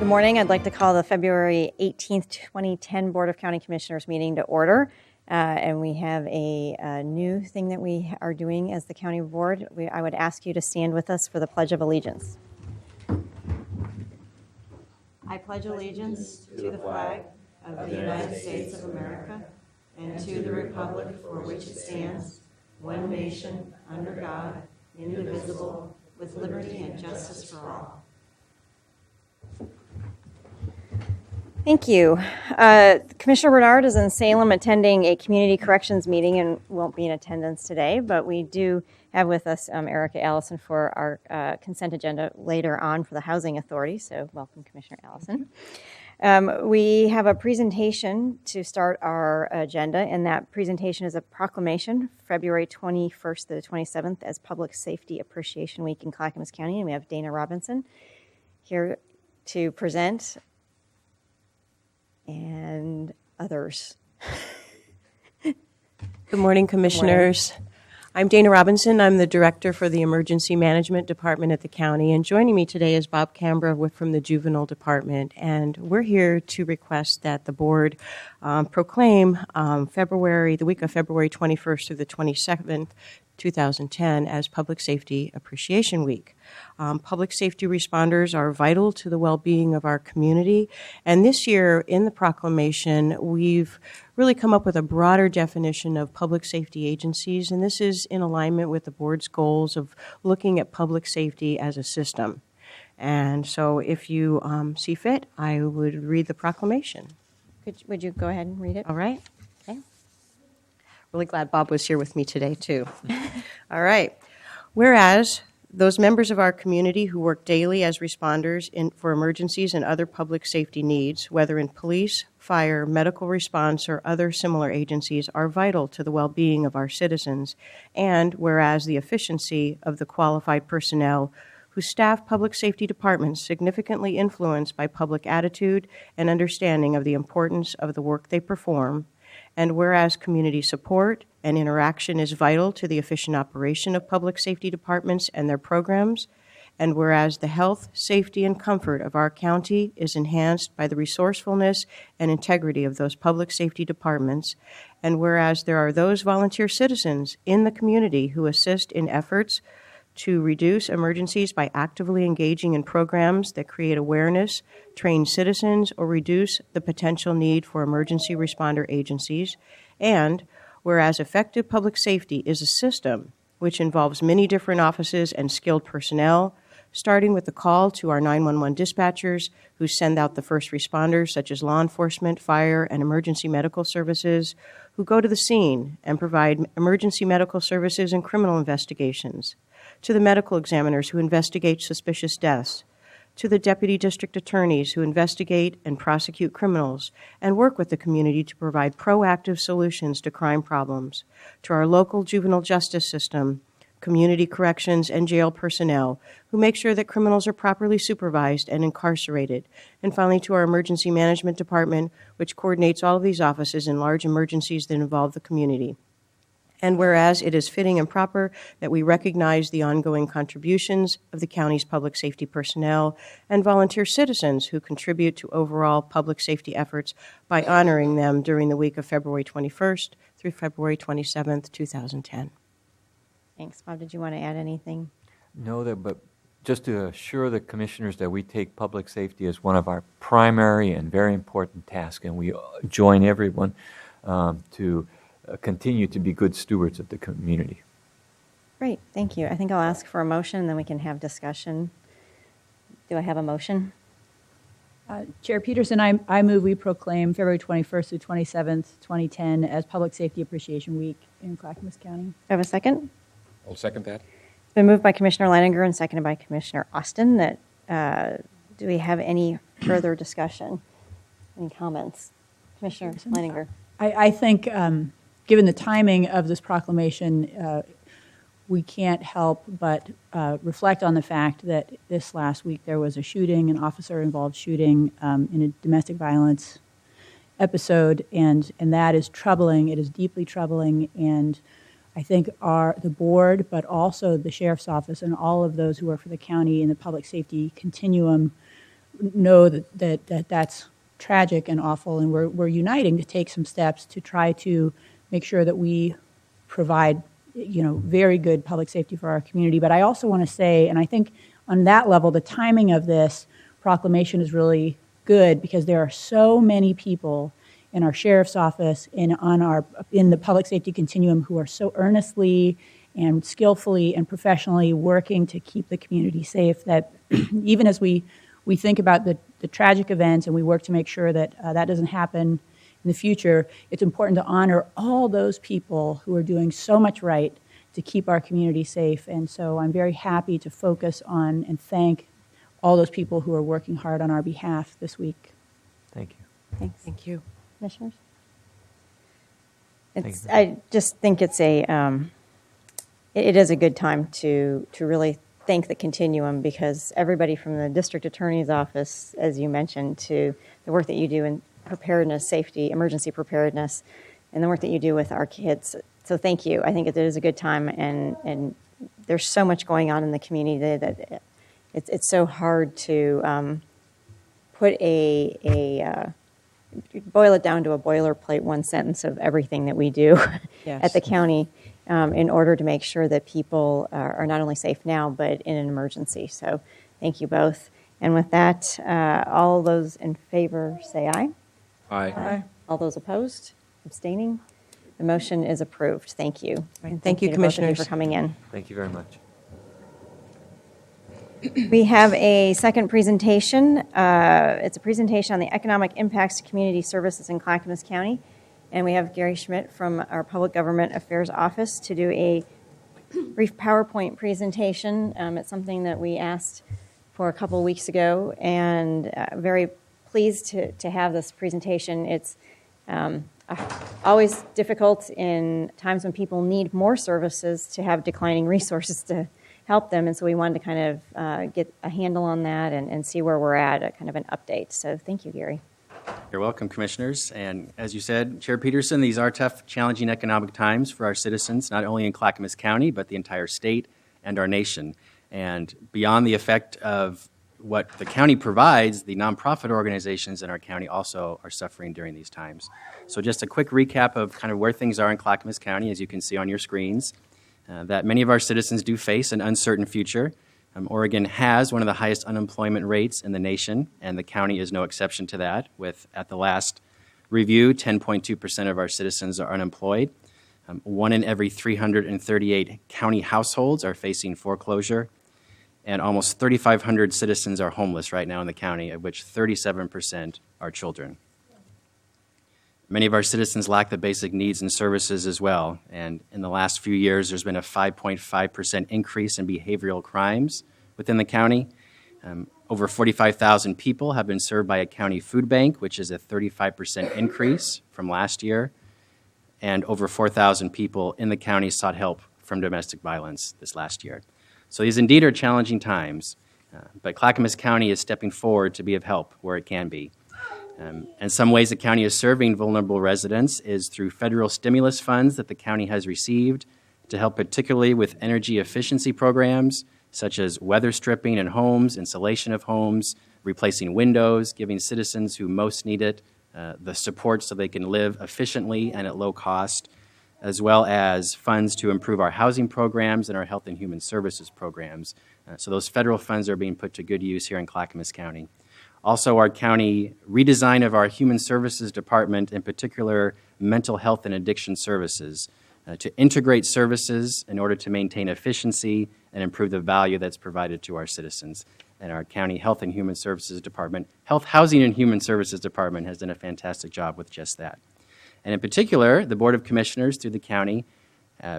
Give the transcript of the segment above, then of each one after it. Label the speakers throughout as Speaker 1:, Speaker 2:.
Speaker 1: Good morning. I'd like to call the February 18th, 2010 Board of County Commissioners meeting to order. And we have a new thing that we are doing as the county board. I would ask you to stand with us for the Pledge of Allegiance. I pledge allegiance to the flag of the United States of America and to the republic for which it stands, one nation, under God, indivisible, with liberty and justice for all. Thank you. Commissioner Bernard is in Salem attending a community corrections meeting and won't be in attendance today, but we do have with us Erica Allison for our consent agenda later on for the Housing Authority, so welcome, Commissioner Allison. We have a presentation to start our agenda, and that presentation is a proclamation, February 21st to the 27th as Public Safety Appreciation Week in Clackamas County, and we have Dana Robinson here to present, and others.
Speaker 2: Good morning, Commissioners. Good morning. I'm Dana Robinson. I'm the Director for the Emergency Management Department at the county, and joining me today is Bob Cambra from the Juvenile Department, and we're here to request that the board proclaim the week of February 21st through the 27th, 2010 as Public Safety Appreciation Week. Public safety responders are vital to the well-being of our community, and this year in the proclamation we've really come up with a broader definition of public safety agencies, and this is in alignment with the board's goals of looking at public safety as a system. And so if you see fit, I would read the proclamation.
Speaker 1: Would you go ahead and read it?
Speaker 2: All right. Okay. Really glad Bob was here with me today, too. All right. Whereas those members of our community who work daily as responders for emergencies and other public safety needs, whether in police, fire, medical response, or other similar agencies, are vital to the well-being of our citizens, and whereas the efficiency of the qualified personnel who staff public safety departments significantly influenced by public attitude and understanding of the importance of the work they perform, and whereas community support and interaction is vital to the efficient operation of public safety departments and their programs, and whereas the health, safety, and comfort of our county is enhanced by the resourcefulness and integrity of those public safety departments, and whereas there are those volunteer citizens in the community who assist in efforts to reduce emergencies by actively engaging in programs that create awareness, train citizens, or reduce the potential need for emergency responder agencies, and whereas effective public safety is a system which involves many different offices and skilled personnel, starting with the call to our 911 dispatchers who send out the first responders such as law enforcement, fire, and emergency medical services, who go to the scene and provide emergency medical services and criminal investigations, to the medical examiners who investigate suspicious deaths, to the deputy district attorneys who investigate and prosecute criminals and work with the community to provide proactive solutions to crime problems, to our local juvenile justice system, community corrections, and jail personnel who make sure that criminals are properly supervised and incarcerated. And finally, to our Emergency Management Department, which coordinates all of these offices in large emergencies that involve the community. And whereas it is fitting and proper that we recognize the ongoing contributions of the county's public safety personnel and volunteer citizens who contribute to overall public safety efforts by honoring them during the week of February 21st through February 27th, 2010.
Speaker 1: Thanks. Bob, did you want to add anything?
Speaker 3: No, but just to assure the commissioners that we take public safety as one of our primary and very important tasks, and we join everyone to continue to be good stewards of the community.
Speaker 1: Great, thank you. I think I'll ask for a motion, and then we can have discussion. Do I have a motion?
Speaker 4: Chair Peterson, I move we proclaim February 21st through 27th, 2010 as Public Safety Appreciation Week in Clackamas County.
Speaker 1: Do I have a second?
Speaker 5: I'll second that.
Speaker 1: It's been moved by Commissioner Leininger and seconded by Commissioner Austin. Do we have any further discussion? Any comments? Commissioner Leininger.
Speaker 4: I think, given the timing of this proclamation, we can't help but reflect on the fact that this last week there was a shooting, an officer-involved shooting in a domestic violence episode, and that is troubling. It is deeply troubling, and I think the board, but also the sheriff's office and all of those who work for the county in the public safety continuum know that that's tragic and awful, and we're uniting to take some steps to try to make sure that we provide, very good public safety for our community. But I also want to say, and I think on that level, the timing of this proclamation is really good because there are so many people in our sheriff's office and in the public safety continuum who are so earnestly and skillfully and professionally working to keep the community safe that even as we think about the tragic events and we work to make sure that that doesn't happen in the future, it's important to honor all those people who are doing so much right to keep our community safe. And so I'm very happy to focus on and thank all those people who are working hard on our behalf this week.
Speaker 3: Thank you.
Speaker 1: Thanks.
Speaker 2: Thank you.
Speaker 1: Commissioners?
Speaker 3: Thank you.
Speaker 1: I just think it is a good time to really thank the continuum, because everybody from the district attorney's office, as you mentioned, to the work that you do in preparedness, safety, emergency preparedness, and the work that you do with our kids. So thank you. I think it is a good time, and there's so much going on in the community that it's so hard to put boil it down to a boilerplate one sentence of everything that we do
Speaker 2: Yes.
Speaker 1: at the county in order to make sure that people are not only safe now, but in an emergency. So thank you both. And with that, all those in favor say aye.
Speaker 5: Aye.
Speaker 1: All those opposed, abstaining, the motion is approved. Thank you.
Speaker 2: Right.
Speaker 1: And
Speaker 2: Thank you,
Speaker 1: to both of
Speaker 2: Commissioners.
Speaker 1: for coming in.
Speaker 3: Thank you very much.
Speaker 1: We have a second presentation. It's a presentation on the economic impacts to community services in Clackamas County. And we have Gary Schmidt from our Public Government Affairs Office to do a brief PowerPoint presentation. It's something that we asked for a couple of weeks ago, and very pleased to have this presentation. It's always difficult in times when people need more services to have declining resources to help them, and so we wanted to kind of get a handle on that and see where we're at, kind of an update. So thank you, Gary.
Speaker 6: You're welcome, Commissioners. And as you said, Chair Peterson, these are tough, challenging economic times for our citizens, not only in Clackamas County, but the entire state and our nation. And beyond the effect of what the county provides, the nonprofit organizations in our county also are suffering during these times. So just a quick recap of kind of where things are in Clackamas County, as you can see on your screens, that many of our citizens do face an uncertain future. Oregon has one of the highest unemployment rates in the nation, and the county is no exception to that, with, at the last review, 10.2% of our citizens are unemployed. 1 in every 338 county households are facing foreclosure, and almost 3,500 citizens are homeless right now in the county, of which 37% are children. Many of our citizens lack the basic needs and services as well, and in the last few years, there's been a 5.5% increase in behavioral crimes within the county. Over 45,000 people have been served by a county food bank, which is a 35% increase from last year, and over 4,000 people in the county sought help from domestic violence this last year. So these indeed are challenging times, but Clackamas County is stepping forward to be of help where it can be. And some ways the county is serving vulnerable residents is through federal stimulus funds that the county has received to help particularly with energy efficiency programs such as weather stripping in homes, insulation of homes, replacing windows, giving citizens who most need it the support so they can live efficiently and at low cost, as well as funds to improve our housing programs and our health and human services programs. So those federal funds are being put to good use here in Clackamas County. Also, our county redesign of our human services department, in particular mental health and addiction services, to integrate services in order to maintain efficiency and improve the value that's provided to our citizens. And our county health and human services department, health, housing, and human services department has done a fantastic job with just that. And in particular, the Board of Commissioners through the county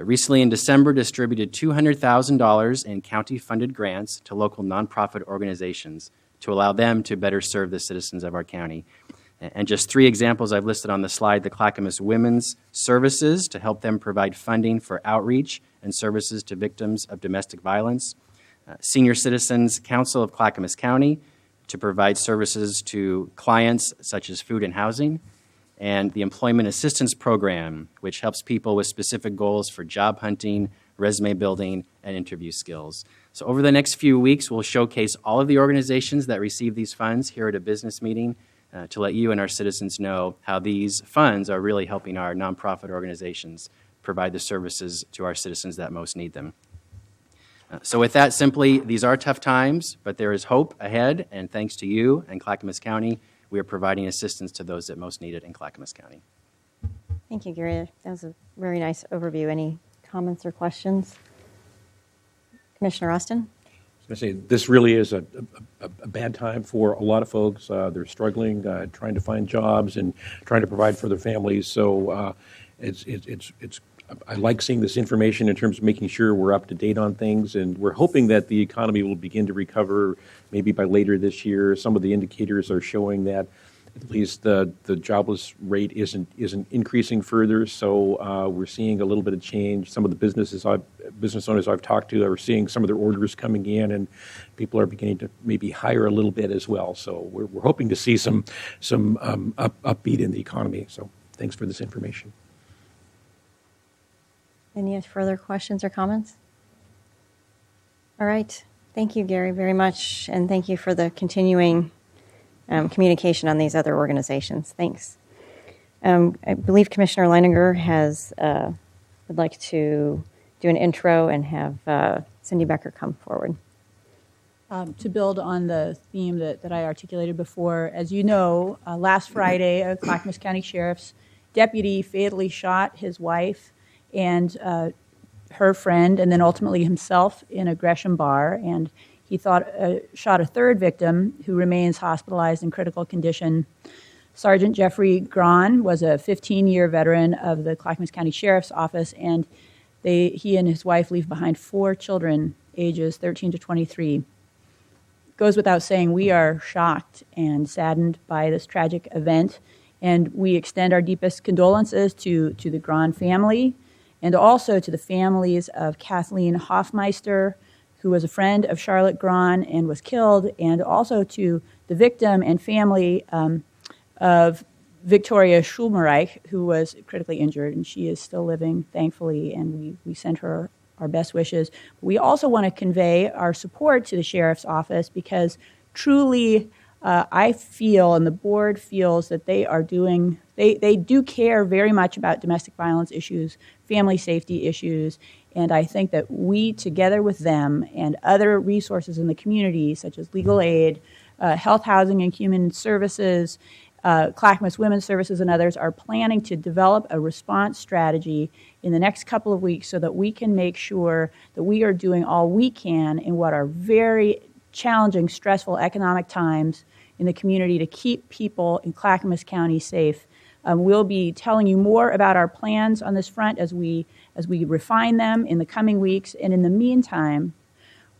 Speaker 6: recently in December distributed $200,000 in county-funded grants to local nonprofit organizations to allow them to better serve the citizens of our county. And just 3 examples I've listed on the slide: the Clackamas Women's Services to help them provide funding for outreach and services to victims of domestic violence, Senior Citizens Council of Clackamas County to provide services to clients such as food and housing, and the Employment Assistance Program, which helps people with specific goals for job hunting, resume building, and interview skills. So over the next few weeks, we'll showcase all of the organizations that receive these funds here at a business meeting to let you and our citizens know how these funds are really helping our nonprofit organizations provide the services to our citizens that most need them. So with that, simply, these are tough times, but there is hope ahead, and thanks to you and Clackamas County, we are providing assistance to those that most need it in Clackamas County.
Speaker 1: Thank you, Gary. That was a very nice overview. Any comments or questions? Commissioner Austin?
Speaker 5: I was going to say, this really is a bad time for a lot of folks. They're struggling, trying to find jobs and trying to provide for their families. So I like seeing this information in terms of making sure we're up to date on things, and we're hoping that the economy will begin to recover maybe by later this year. Some of the indicators are showing that at least the jobless rate isn't increasing further. So we're seeing a little bit of change. Some of the business owners I've talked to are seeing some of their orders coming in, and people are beginning to maybe hire a little bit as well. So we're hoping to see some upbeat in the economy. So thanks for this information.
Speaker 1: Any further questions or comments? All right. Thank you, Gary, very much, and thank you for the continuing communication on these other organizations. Thanks. I believe Commissioner Leininger would like to do an intro and have Cindy Becker come forward.
Speaker 4: To build on the theme that I articulated before, as you know, last Friday, a Clackamas County Sheriff's deputy fatally shot his wife and her friend, and then ultimately himself in a Gresham bar. And he shot a third victim who remains hospitalized in critical condition. Sergeant Jeffrey Grahn was a 15-year veteran of the Clackamas County Sheriff's Office, and he and his wife leave behind 4 children, ages 13 to 23. Goes without saying, we are shocked and saddened by this tragic event, and we extend our deepest condolences to the Grahn family, and also to the families of Kathleen Hoffmeister, who was a friend of Charlotte Grahn and was killed, and also to the victim and family of Victoria Schulmerich, who was critically injured, and she is still living, thankfully, and we send her our best wishes. We also want to convey our support to the Sheriff's Office because truly I feel, and the board feels, that they do care very much about domestic violence issues, family safety issues, and I think that we, together with them and other resources in the community, such as legal aid, health, housing, and human services, Clackamas Women's Services, and others, are planning to develop a response strategy in the next couple of weeks so that we can make sure that we are doing all we can in what are very challenging, stressful economic times in the community to keep people in Clackamas County safe. We'll be telling you more about our plans on this front as we refine them in the coming weeks. And in the meantime,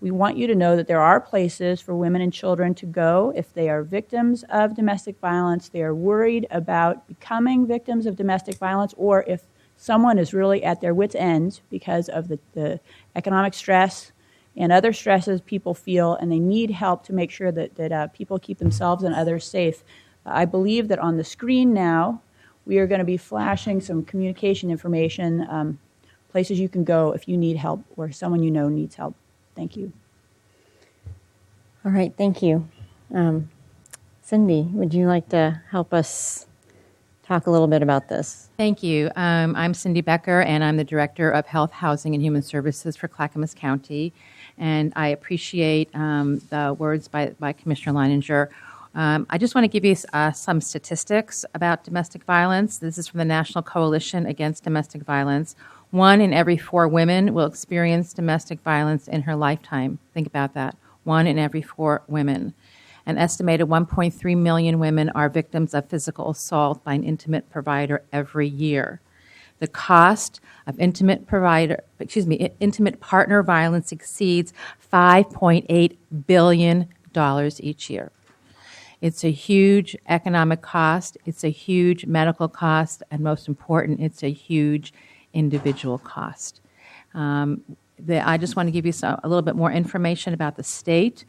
Speaker 4: we want you to know that there are places for women and children to go if they are victims of domestic violence, they are worried about becoming victims of domestic violence, or if someone is really at their wits' end because of the economic stress and other stresses people feel, and they need help to make sure that people keep themselves and others safe, I believe that on the screen now, we are going to be flashing some communication information, places you can go if you need help or someone you know needs help. Thank you.
Speaker 1: All right, thank you. Cindy, would you like to help us talk a little bit about this?
Speaker 7: Thank you. I'm Cindy Becker, and I'm the Director of Health, Housing, and Human Services for Clackamas County. And I appreciate the words by Commissioner Leininger. I just want to give you some statistics about domestic violence. This is from the National Coalition Against Domestic Violence. 1 in every 4 women will experience domestic violence in her lifetime. Think about that. 1 in every 4 women. An estimated 1.3 million women are victims of physical assault by an intimate provider every year. The cost of intimate partner violence exceeds $5.8 billion each year. It's a huge economic cost, it's a huge medical cost, and most important, it's a huge individual cost. I just want to give you a little bit more information about the state.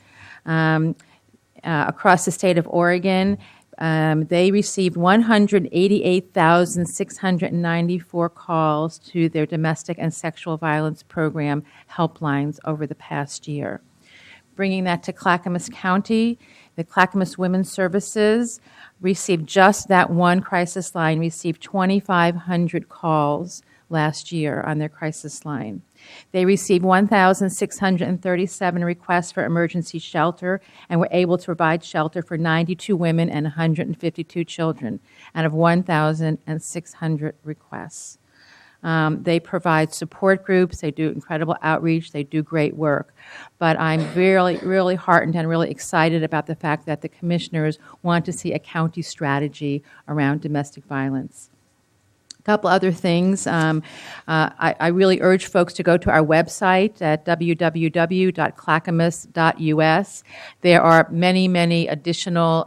Speaker 7: Across the state of Oregon, they received 188,694 calls to their domestic and sexual violence program helplines over the past year. Bringing that to Clackamas County, the Clackamas Women's Services received just that one crisis line, received 2,500 calls last year on their crisis line. They received 1,637 requests for emergency shelter and were able to provide shelter for 92 women and 152 children out of 1,600 requests. They provide support groups, they do incredible outreach, they do great work. But I'm really, really heartened and really excited about the fact that the commissioners want to see a county strategy around domestic violence. A couple other things. I really urge folks to go to our website at www.clackamas.us. There are many, many additional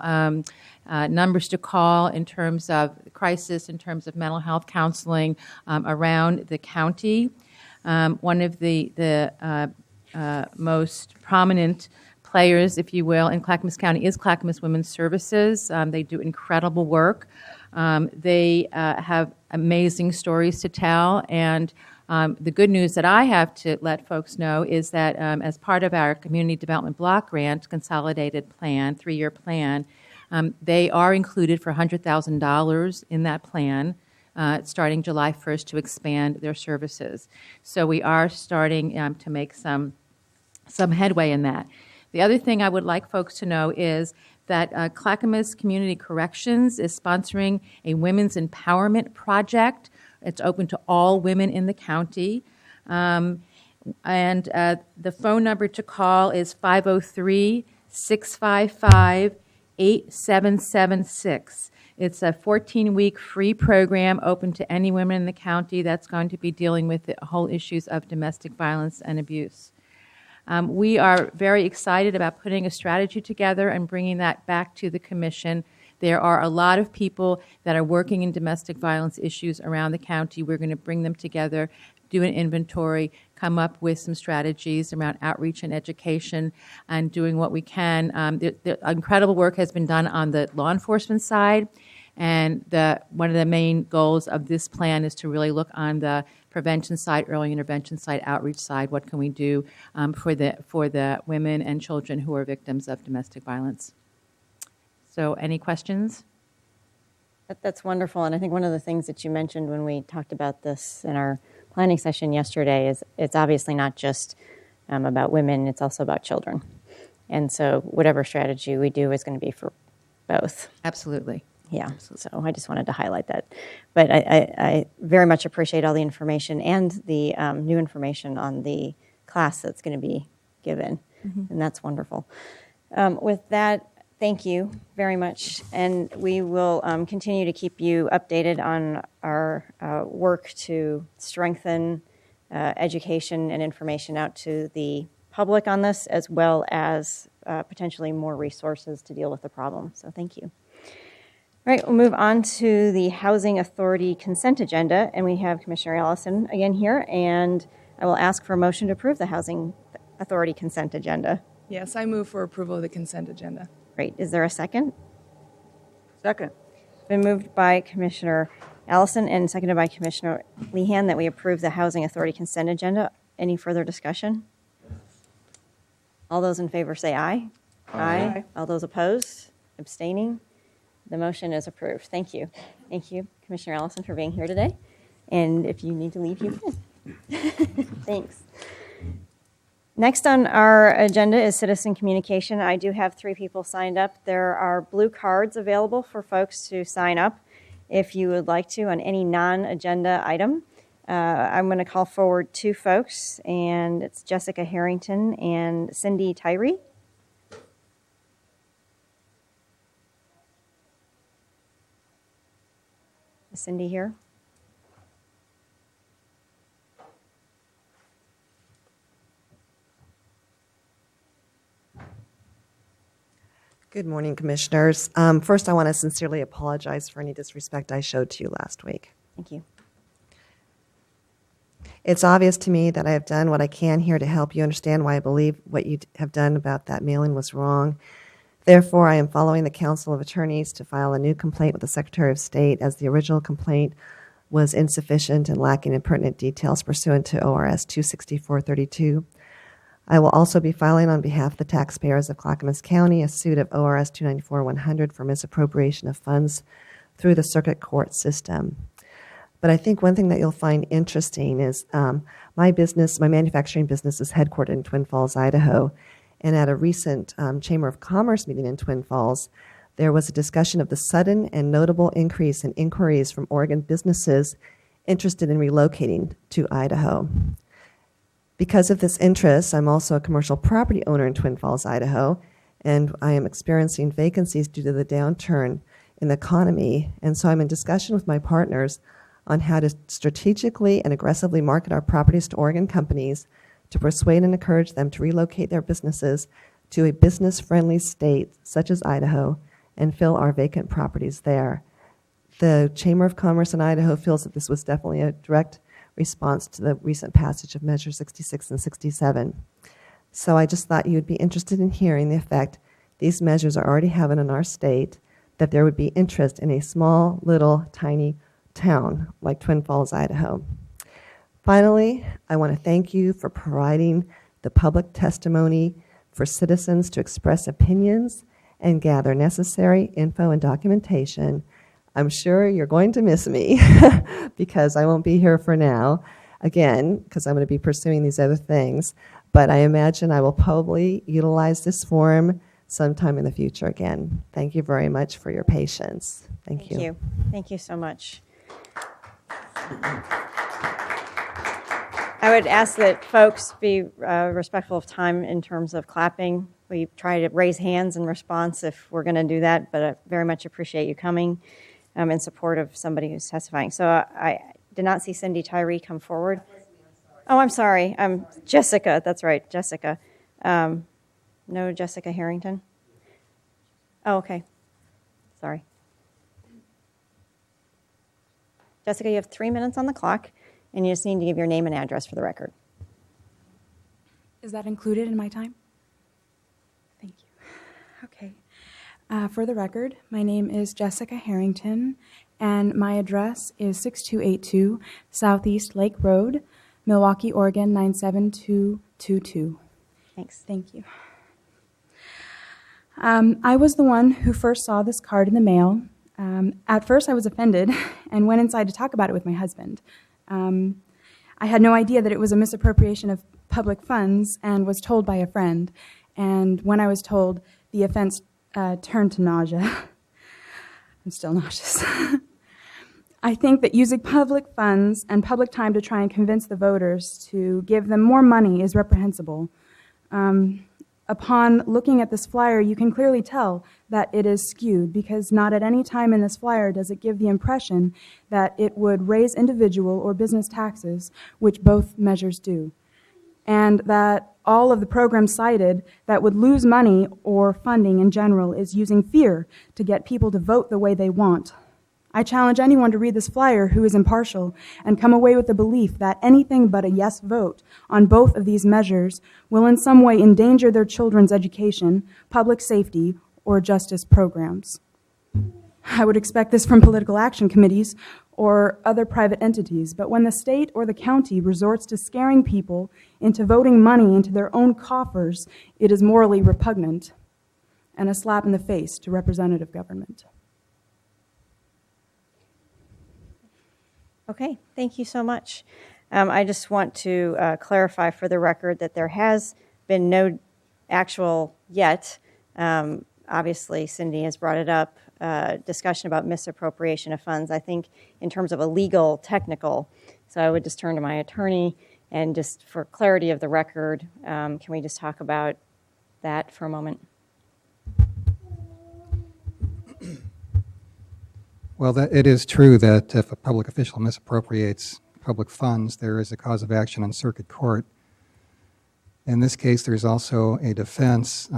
Speaker 7: numbers to call in terms of crisis, in terms of mental health counseling around the county. One of the most prominent players, if you will, in Clackamas County is Clackamas Women's Services. They do incredible work. They have amazing stories to tell, and the good news that I have to let folks know is that as part of our Community Development Block Grant Consolidated Plan, 3-year plan, they are included for $100,000 in that plan starting July 1st to expand their services. So we are starting to make some headway in that. The other thing I would like folks to know is that Clackamas Community Corrections is sponsoring a women's empowerment project. It's open to all women in the county. And the phone number to call is 503-655-8776. It's a 14-week free program open to any women in the county that's going to be dealing with the whole issues of domestic violence and abuse. We are very excited about putting a strategy together and bringing that back to the commission. There are a lot of people that are working in domestic violence issues around the county. We're going to bring them together, do an inventory, come up with some strategies around outreach and education, and doing what we can. The incredible work has been done on the law enforcement side, and one of the main goals of this plan is to really look on the prevention side, early intervention side, outreach side. What can we do for the women and children who are victims of domestic violence? So, any questions?
Speaker 1: That's wonderful, and I think one of the things that you mentioned when we talked about this in our planning session yesterday is it's obviously not just about women, it's also about children. And so whatever strategy we do is going to be for both.
Speaker 7: Absolutely.
Speaker 1: Yeah, so I just wanted to highlight that. But I very much appreciate all the information and the new information on the class that's going to be given, and that's wonderful. With that, thank you very much, and we will continue to keep you updated on our work to strengthen education and information out to the public on this, as well as potentially more resources to deal with the problem. So thank you. All right, we'll move on to the Housing Authority consent agenda, and we have Commissioner Allison again here, and I will ask for a motion to approve the Housing Authority consent agenda.
Speaker 8: Yes, I move for approval of the consent agenda.
Speaker 1: Great. Is there a second?
Speaker 9: Second.
Speaker 1: Been moved by Commissioner Allison and seconded by Commissioner Lehan that we approve the Housing Authority consent agenda. Any further discussion? All those in favor say aye. Aye. All those opposed? Abstaining? The motion is approved. Thank you. Thank you, Commissioner Allison, for being here today. And if you need to leave, you can. Thanks. Next on our agenda is citizen communication. I do have 3 people signed up. There are blue cards available for folks to sign up if you would like to on any non-agenda item. I'm going to call forward 2 folks, and it's Jessica Harrington and Cindy Tyree. Is Cindy here?
Speaker 9: Good morning, Commissioners. First, I want to sincerely apologize for any disrespect I showed to you last week.
Speaker 1: Thank you.
Speaker 9: It's obvious to me that I have done what I can here to help you understand why I believe what you have done about that mail-in was wrong. Therefore, I am following the Council of Attorneys to file a new complaint with the Secretary of State, as the original complaint was insufficient and lacking in pertinent details pursuant to ORS 26432. I will also be filing on behalf of the taxpayers of Clackamas County a suit of ORS 294-100 for misappropriation of funds through the circuit court system. But I think one thing that you'll find interesting is my manufacturing business is headquartered in Twin Falls, Idaho. And at a recent Chamber of Commerce meeting in Twin Falls, there was a discussion of the sudden and notable increase in inquiries from Oregon businesses interested in relocating to Idaho. Because of this interest, I'm also a commercial property owner in Twin Falls, Idaho, and I am experiencing vacancies due to the downturn in the economy. And so I'm in discussion with my partners on how to strategically and aggressively market our properties to Oregon companies to persuade and encourage them to relocate their businesses to a business-friendly state such as Idaho and fill our vacant properties there. The Chamber of Commerce in Idaho feels that this was definitely a direct response to the recent passage of Measure 66 and 67. So I just thought you would be interested in hearing the effect these measures are already having in our state, that there would be interest in a small, little, tiny town like Twin Falls, Idaho. Finally, I want to thank you for providing the public testimony for citizens to express opinions and gather necessary info and documentation. I'm sure you're going to miss me because I won't be here for now, again, because I'm going to be pursuing these other things. But I imagine I will probably utilize this forum sometime in the future again. Thank you very much for your patience. Thank you.
Speaker 1: Thank you so much. I would ask that folks be respectful of time in terms of clapping. We try to raise hands in response if we're going to do that, but I very much appreciate you coming in support of somebody who's testifying. So I did not see Cindy Tyree come forward. Oh, I'm sorry. Jessica. That's right, Jessica. No Jessica Harrington? Oh, okay. Sorry. Jessica, you have 3 minutes on the clock, and you just need to give your name and address for the record.
Speaker 10: Is that included in my time? Thank you. Okay. For the record, my name is Jessica Harrington, and my address is 6282 Southeast Lake Road, Milwaukee, Oregon 97222.
Speaker 1: Thanks.
Speaker 10: Thank you. I was the one who first saw this card in the mail. At first, I was offended and went inside to talk about it with my husband. I had no idea that it was a misappropriation of public funds and was told by a friend. And when I was told, the offense turned to nausea. I'm still nauseous. I think that using public funds and public time to try and convince the voters to give them more money is reprehensible. Upon looking at this flyer, you can clearly tell that it is skewed, because not at any time in this flyer does it give the impression that it would raise individual or business taxes, which both measures do. And that all of the programs cited that would lose money or funding in general is using fear to get people to vote the way they want. I challenge anyone to read this flyer who is impartial and come away with the belief that anything but a yes vote on both of these measures will in some way endanger their children's education, public safety, or justice programs. I would expect this from political action committees or other private entities, but when the state or the county resorts to scaring people into voting money into their own coffers, it is morally repugnant and a slap in the face to representative government.
Speaker 1: Okay, thank you so much. I just want to clarify for the record that there has been no actual yet, obviously Cindy has brought it up, discussion about misappropriation of funds, I think in terms of a legal, technical. So I would just turn to my attorney and just for clarity of the record, can we just talk about that for a moment?
Speaker 11: Well, it is true that if a public official misappropriates public funds, there is a cause of action in circuit court. In this case, there's also a defense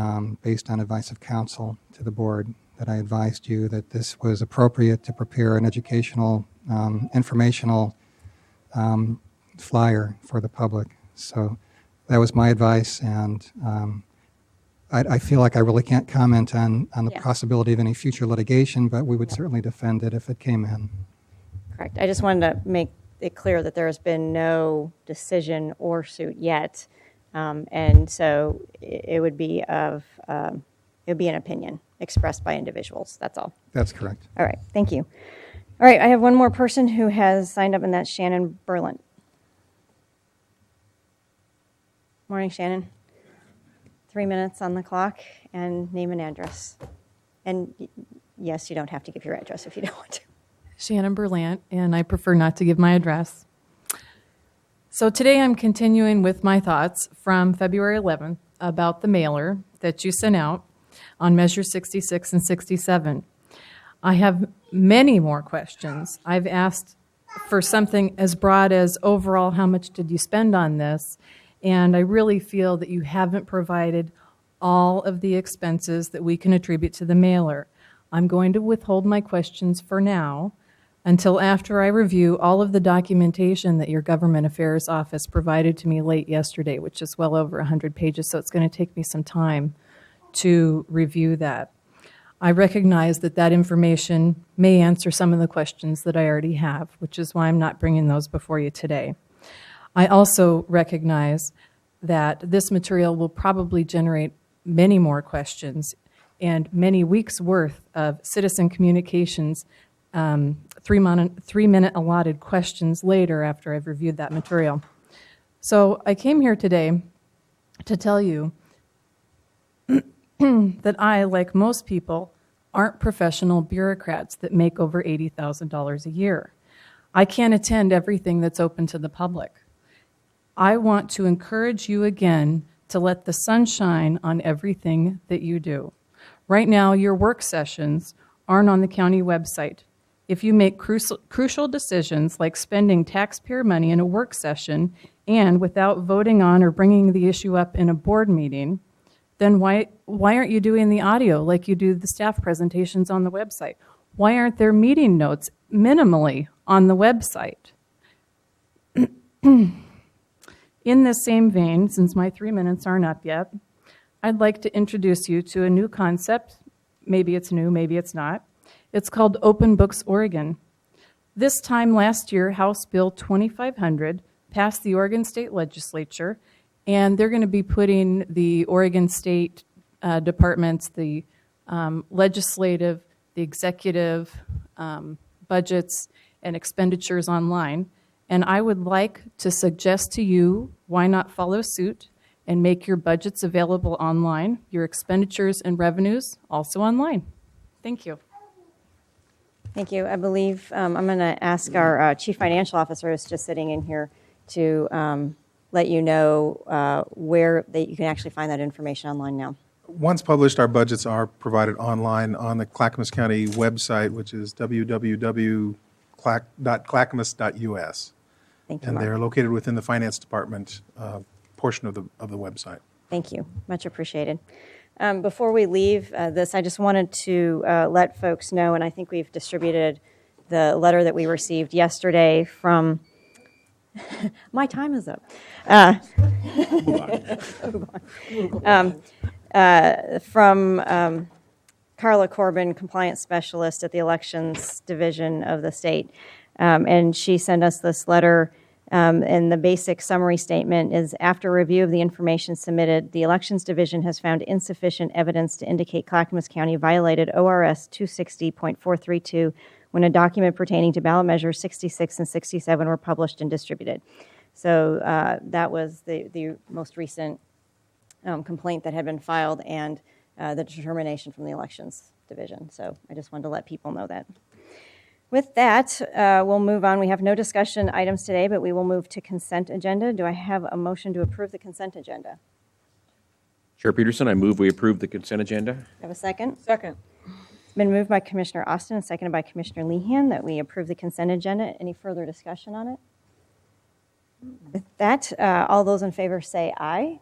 Speaker 11: based on advice of counsel to the board that I advised you that this was appropriate to prepare an educational, informational flyer for the public. So that was my advice, and I feel like I really can't comment on the possibility of any future litigation, but we would certainly defend it if it came in.
Speaker 1: Correct. I just wanted to make it clear that there has been no decision or suit yet, and so it would be an opinion expressed by individuals. That's all.
Speaker 11: That's correct.
Speaker 1: All right. Thank you. All right. I have one more person who has signed up, and that's Shannon Berlant. Morning, Shannon. 3 minutes on the clock, and name and address. And yes, you don't have to give your address if you don't want to.
Speaker 12: Shannon Berlant, and I prefer not to give my address. So today I'm continuing with my thoughts from February 11th about the mailer that you sent out on Measures 66 and 67. I have many more questions. I've asked for something as broad as overall, how much did you spend on this? And I really feel that you haven't provided all of the expenses that we can attribute to the mailer. I'm going to withhold my questions for now until after I review all of the documentation that your Government Affairs Office provided to me late yesterday, which is well over 100 pages, so it's going to take me some time to review that. I recognize that that information may answer some of the questions that I already have, which is why I'm not bringing those before you today. I also recognize that this material will probably generate many more questions and many weeks' worth of citizen communications, 3-minute allotted questions later after I've reviewed that material. So I came here today to tell you that I, like most people, aren't professional bureaucrats that make over $80,000 a year. I can't attend everything that's open to the public. I want to encourage you again to let the sun shine on everything that you do. Right now, your work sessions aren't on the county website. If you make crucial decisions like spending taxpayer money in a work session and without voting on or bringing the issue up in a board meeting, then why aren't you doing the audio like you do the staff presentations on the website? Why aren't there meeting notes minimally on the website? In this same vein, since my 3 minutes aren't up yet, I'd like to introduce you to a new concept. Maybe it's new, maybe it's not. It's called Open Books Oregon. This time last year, House Bill 2500 passed the Oregon State Legislature, and they're going to be putting the Oregon State departments, the legislative, the executive budgets and expenditures online. And I would like to suggest to you, why not follow suit and make your budgets available online, your expenditures and revenues also online. Thank you.
Speaker 1: Thank you. I believe I'm going to ask our Chief Financial Officer, who's just sitting in here, to let you know where you can actually find that information online now.
Speaker 13: Once published, our budgets are provided online on the Clackamas County website, which is www.clackamas.us.
Speaker 1: Thank you,
Speaker 13: And
Speaker 1: Mark.
Speaker 13: they're located within the Finance Department portion of the website.
Speaker 1: Thank you. Much appreciated. Before we leave this, I just wanted to let folks know, and I think we've distributed the letter that we received yesterday from, my time is up. From Carla Corbin, compliance specialist at the Elections Division of the state. And she sent us this letter, and the basic summary statement is, after review of the information submitted, the Elections Division has found insufficient evidence to indicate Clackamas County violated ORS 260.432 when a document pertaining to ballot measures 66 and 67 were published and distributed. So that was the most recent complaint that had been filed, and the determination from the Elections Division. So I just wanted to let people know that. With that, we'll move on. We have no discussion items today, but we will move to consent agenda. Do I have a motion to approve the consent agenda?
Speaker 5: Chair Peterson, I move we approve the consent agenda.
Speaker 1: Have a second?
Speaker 8: Second.
Speaker 1: It's been moved by Commissioner Austin and seconded by Commissioner Lehan that we approve the consent agenda. Any further discussion on it? With that, all those in favor say aye.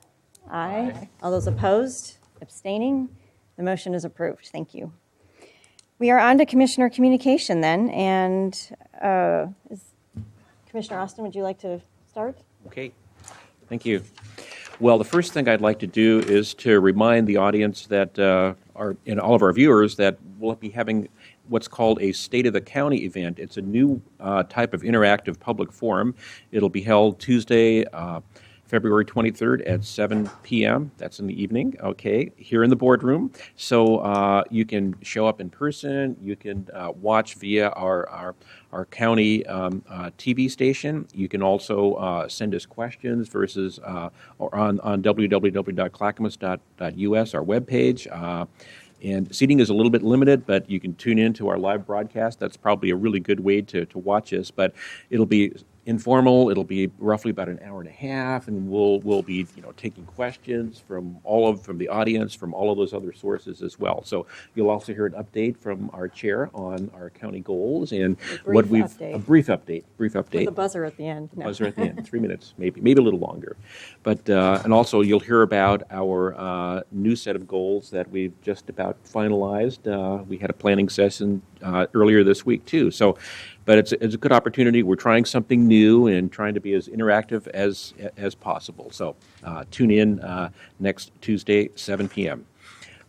Speaker 1: Aye. All those opposed? Abstaining? The motion is approved. Thank you. We are on to Commissioner communication then, and Commissioner Austin, would you like to start?
Speaker 5: Okay, thank you. Well, the first thing I'd like to do is to remind the audience that and all of our viewers that we'll be having what's called a State of the County event. It's a new type of interactive public forum. It'll be held Tuesday, February 23rd at 7 p.m. That's in the evening, okay, here in the boardroom. So you can show up in person. You can watch via our county TV station. You can also send us questions versus or on www.clackamas.us, our webpage. And seating is a little bit limited, but you can tune in to our live broadcast. That's probably a really good way to watch us. But it'll be informal. It'll be roughly about an hour and a half, and we'll be taking questions from the audience, from all of those other sources as well. So you'll also hear an update from our chair on our county goals and a brief update. With
Speaker 1: a buzzer at the end.
Speaker 5: Buzzer at the end, 3 minutes, maybe a little longer. But and also you'll hear about our new set of goals that we've just about finalized. We had a planning session earlier this week too. So. But it's a good opportunity. We're trying something new and trying to be as interactive as possible. So tune in next Tuesday, 7 p.m.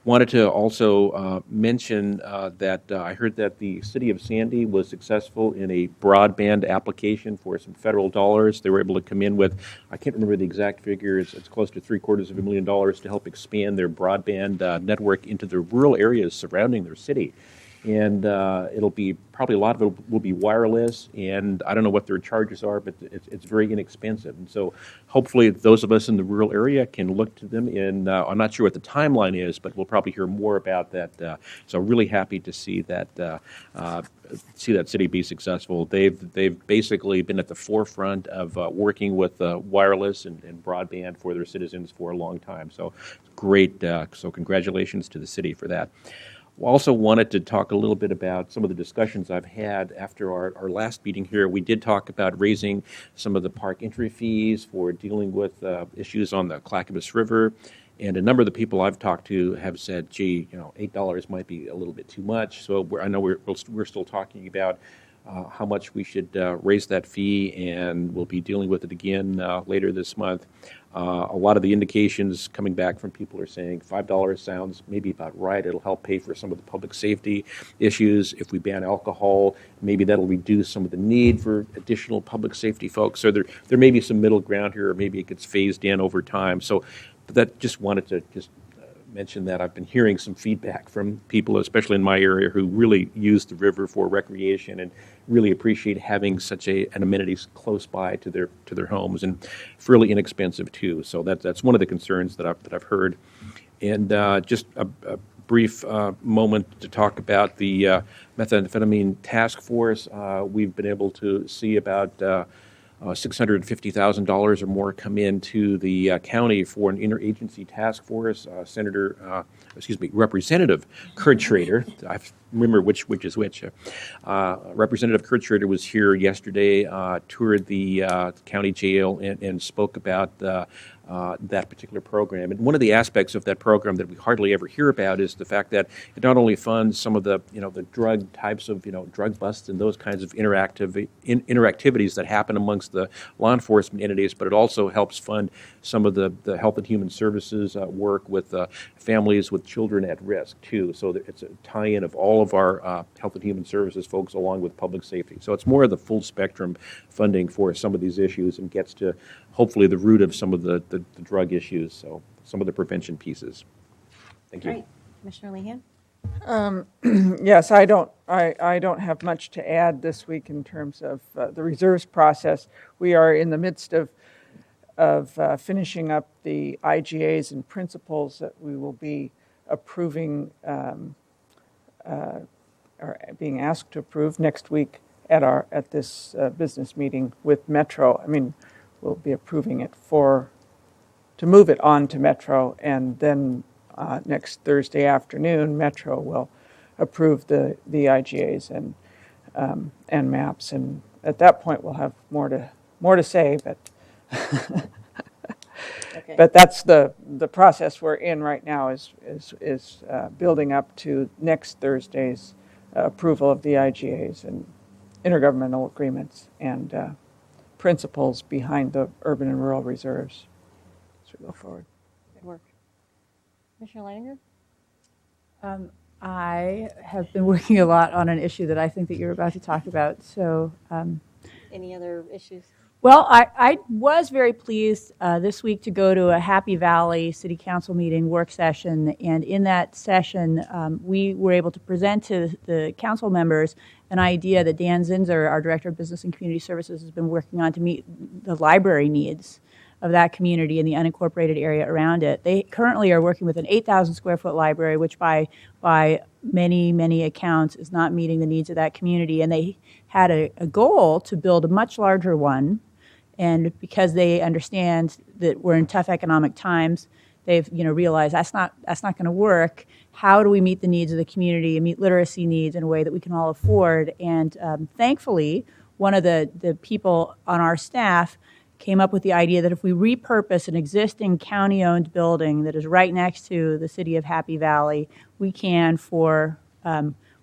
Speaker 5: Wanted to also mention that I heard that the city of Sandy was successful in a broadband application for some federal dollars. They were able to come in with, I can't remember the exact figure, it's close to $750,000 to help expand their broadband network into the rural areas surrounding their city. And it'll be probably a lot of it will be wireless, and I don't know what their charges are, but it's very inexpensive. And so hopefully those of us in the rural area can look to them in, I'm not sure what the timeline is, but we'll probably hear more about that. So really happy to see that city be successful. They've basically been at the forefront of working with wireless and broadband for their citizens for a long time. So great. So congratulations to the city for that. Also wanted to talk a little bit about some of the discussions I've had after our last meeting here. We did talk about raising some of the park entry fees for dealing with issues on the Clackamas River. And a number of the people I've talked to have said, gee, $8 might be a little bit too much. So I know we're still talking about how much we should raise that fee, and we'll be dealing with it again later this month. A lot of the indications coming back from people are saying $5 sounds maybe about right. It'll help pay for some of the public safety issues. If we ban alcohol, maybe that'll reduce some of the need for additional public safety folks. So there may be some middle ground here, or maybe it gets phased in over time. So that just wanted to mention that. I've been hearing some feedback from people, especially in my area, who really use the river for recreation and really appreciate having such an amenity close by to their homes, and fairly inexpensive too. So that's one of the concerns that I've heard. And just a brief moment to talk about the methamphetamine task force. We've been able to see about $650,000 or more come into the county for an interagency task force. Representative Kurt Schrader, I've remember which is which. Representative Kurt Schrader was here yesterday, toured the county jail, and spoke about that particular program. And one of the aspects of that program that we hardly ever hear about is the fact that it not only funds some of the the drug types of drug busts and those kinds of interactivities that happen amongst the law enforcement entities, but it also helps fund some of the health and human services work with families with children at risk too. So it's a tie-in of all of our health and human services folks along with public safety. So it's more of the full spectrum funding for some of these issues and gets to hopefully the root of some of the drug issues, so some of the prevention pieces. Thank you.
Speaker 1: Great. Commissioner Lehan?
Speaker 14: Yes, I don't have much to add this week in terms of the reserves process. We are in the midst of finishing up the IGAs and principles that we will be approving or being asked to approve next week at this business meeting with Metro. I mean, we'll be approving it to move it on to Metro, and then next Thursday afternoon, Metro will approve the IGAs and maps, and at that point we'll have more to say, but
Speaker 1: Okay.
Speaker 14: but that's the process we're in right now is building up to next Thursday's approval of the IGAs and intergovernmental agreements and principles behind the urban and rural reserves as we go forward.
Speaker 1: Good work. Commissioner Leininger?
Speaker 4: I have been working a lot on an issue that I think that you're about to talk about. So,
Speaker 1: Any other issues?
Speaker 4: well, I was very pleased this week to go to a Happy Valley City Council meeting work session, and in that session, we were able to present to the council members an idea that Dan Zinzer, our Director of Business and Community Services, has been working on to meet the library needs of that community and the unincorporated area around it. They currently are working with an 8,000 square foot library, which by many, many accounts is not meeting the needs of that community. And they had a goal to build a much larger one. And because they understand that we're in tough economic times, they've realized that's not going to work. How do we meet the needs of the community and meet literacy needs in a way that we can all afford? And thankfully, one of the people on our staff came up with the idea that if we repurpose an existing county-owned building that is right next to the city of Happy Valley, we can, for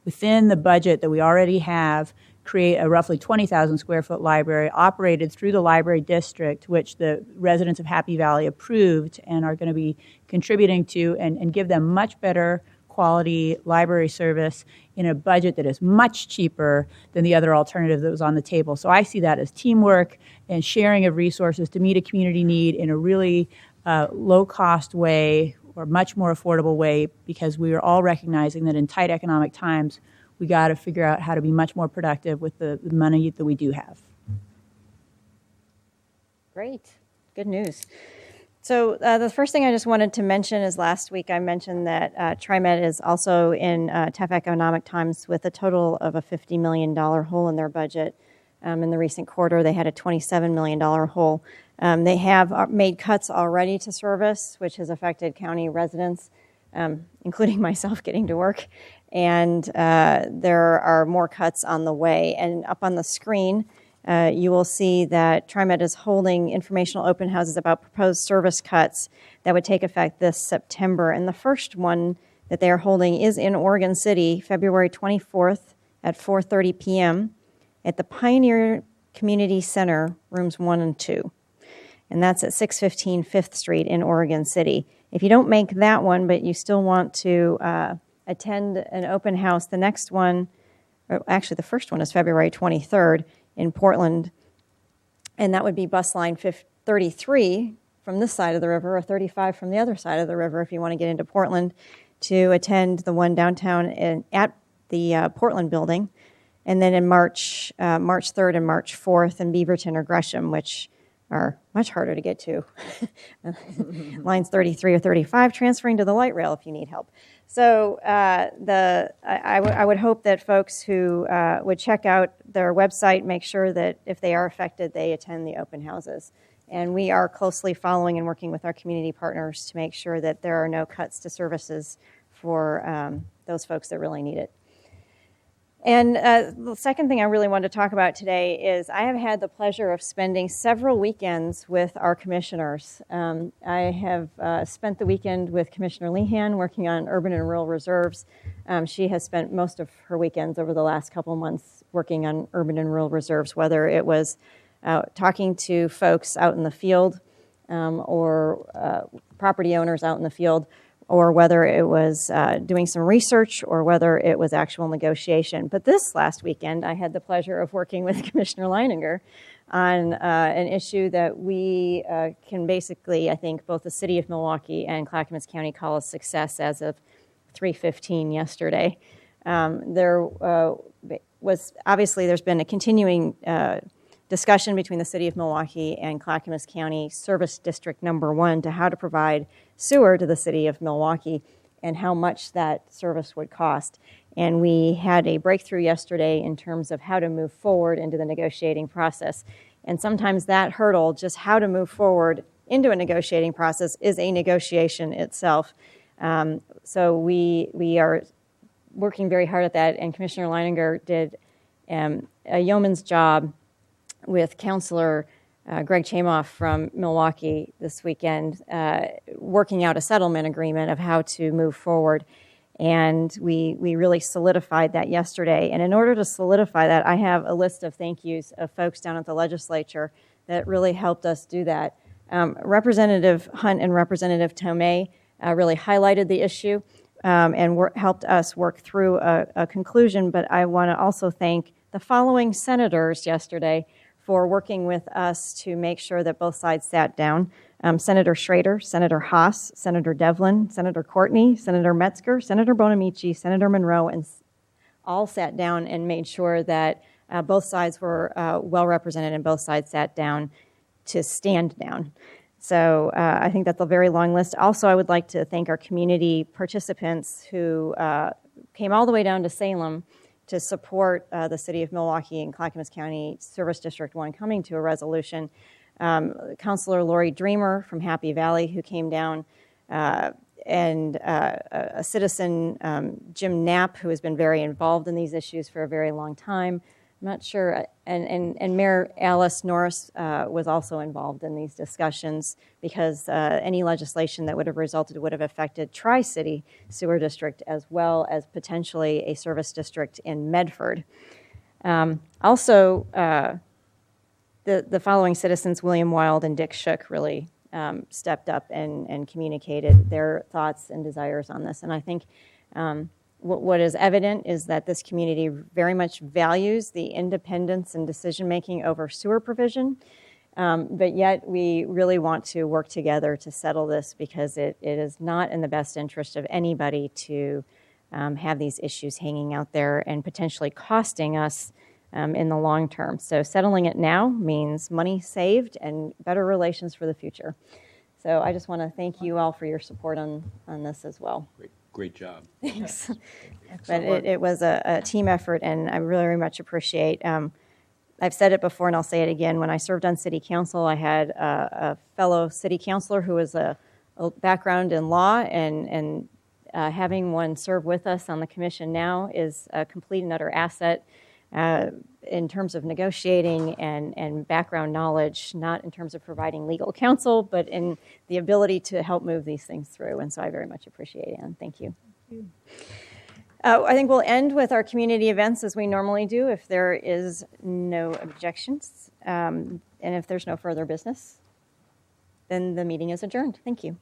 Speaker 4: within the budget that we already have, create a roughly 20,000 square foot library operated through the library district, which the residents of Happy Valley approved and are going to be contributing to, and give them much better quality library service in a budget that is much cheaper than the other alternative that was on the table. So I see that as teamwork and sharing of resources to meet a community need in a really low-cost way or much more affordable way, because we are all recognizing that in tight economic times, we got to figure out how to be much more productive with the money that we do have.
Speaker 1: Great. Good news. So the first thing I just wanted to mention is last week I mentioned that TriMet is also in tough economic times with a total of a $50 million hole in their budget. In the recent quarter, they had a $27 million hole. They have made cuts already to service, which has affected county residents, including myself getting to work. And there are more cuts on the way. And up on the screen, you will see that TriMet is holding informational open houses about proposed service cuts that would take effect this September. And the first one that they are holding is in Oregon City, February 24th at 4:30 p.m. at the Pioneer Community Center, rooms 1 and 2. And that's at 615 5th Street in Oregon City. If you don't make that one, but you still want to attend an open house, the next one, or actually the first one is February 23rd in Portland, and that would be bus line 33 from this side of the river, or 35 from the other side of the river if you want to get into Portland, to attend the one downtown at the Portland building, and then in March 3rd and March 4th in Beaverton or Gresham, which are much harder to get to. Lines 33 or 35, transferring to the light rail if you need help. So I would hope that folks who would check out their website, make sure that if they are affected, they attend the open houses. And we are closely following and working with our community partners to make sure that there are no cuts to services for those folks that really need it. And the second thing I really wanted to talk about today is I have had the pleasure of spending several weekends with our commissioners. I have spent the weekend with Commissioner Lehan working on urban and rural reserves. She has spent most of her weekends over the last couple months working on urban and rural reserves, whether it was talking to folks out in the field or property owners out in the field, or whether it was doing some research, or whether it was actual negotiation. But this last weekend, I had the pleasure of working with Commissioner Leininger on an issue that we can basically, I think, both the City of Milwaukee and Clackamas County call a success as of 3:15 yesterday. There was, obviously, there's been a continuing discussion between the City of Milwaukee and Clackamas County Service District Number 1 to how to provide sewer to the City of Milwaukee and how much that service would cost. And we had a breakthrough yesterday in terms of how to move forward into the negotiating process. And sometimes that hurdle, just how to move forward into a negotiating process, is a negotiation itself. So we are working very hard at that, and Commissioner Leininger did a yeoman's job with Councilor Greg Chamoff from Milwaukee this weekend, working out a settlement agreement of how to move forward. And we really solidified that yesterday. And in order to solidify that, I have a list of thank yous of folks down at the legislature that really helped us do that. Representative Hunt and Representative Tomei really highlighted the issue and helped us work through a conclusion. But I want to also thank the following senators yesterday for working with us to make sure that both sides sat down. Senator Schrader, Senator Haas, Senator Devlin, Senator Courtney, Senator Metzger, Senator Bonamici, Senator Monroe, and all sat down and made sure that both sides were well represented and both sides sat down to stand down. So I think that's a very long list. Also, I would like to thank our community participants who came all the way down to Salem to support the City of Milwaukee and Clackamas County Service District 1 coming to a resolution. Councilor Lori Dreamer from Happy Valley, who came down, and a citizen, Jim Knapp, who has been very involved in these issues for a very long time. I'm not sure, and Mayor Alice Norris was also involved in these discussions, because any legislation that would have resulted would have affected Tri-City Sewer District as well as potentially a service district in Medford. Also, the following citizens, William Wild and Dick Shook, really stepped up and communicated their thoughts and desires on this. And I think what is evident is that this community very much values the independence and decision-making over sewer provision, but yet we really want to work together to settle this, because it is not in the best interest of anybody to have these issues hanging out there and potentially costing us in the long term. So settling it now means money saved and better relations for the future. So I just want to thank you all for your support on this as well.
Speaker 5: Great job.
Speaker 1: Thanks. But it was a team effort, and I really very much appreciate. I've said it before, and I'll say it again. When I served on city council, I had a fellow city councilor who was a background in law, and having one serve with us on the commission now is a complete and utter asset in terms of negotiating and background knowledge, not in terms of providing legal counsel, but in the ability to help move these things through. And so I very much appreciate it, Ann. Thank you. I think we'll end with our community events as we normally do, if there is no objections. And if there's no further business, then the meeting is adjourned. Thank you.